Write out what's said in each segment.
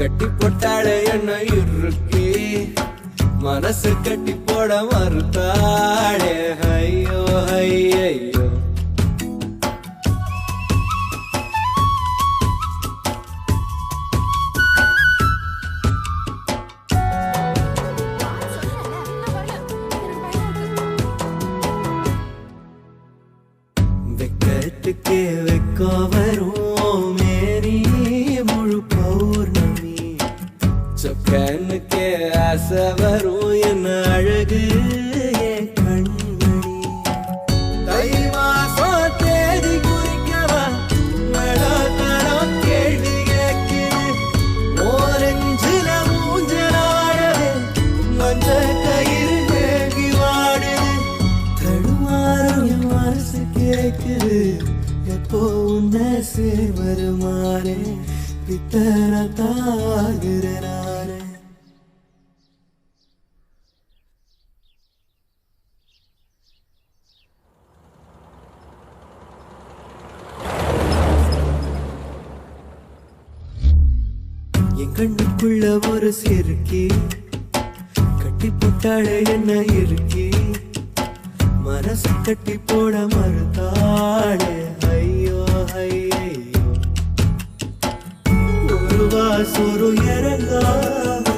கட்டி போட்டாளே என்ன இருக்கு மனசு கட்டி போட மறுத்தாளே ஐயோ ஐயோ வெக்கத்துக்கே வெக்கோ வரும் மேரி முழு பௌர்ணமி சொக்கனுக்கே ஆசை வரும் என்ன அழகு என் கண்மணி தை மாசம் தேதி குறிக்கவா மழத்தரம் கேள்வி கேட்குது ஓரஞ்சில மூஞ்சலாடவே மஞ்ச கயிறு தேங்கி வாடுது தடுமாறும் என் மனசு கேக்குது எப்போ உன்னை சேவருமாறே பித்தன தாகுறாரே என் கண்ணுக்குள்ள ஒரு சிறுக்கி கட்டி போட்டாளே என்ன இருக்கி மனசு கட்டி போட மறுத்தாளே ஐயோ ஐயோ ஒரு வாசொரு இறங்காம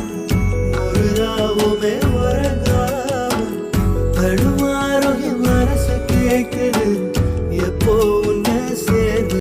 ஒரு ராவுமே உறங்காம தடுமாறும் என் மனசு கேக்குது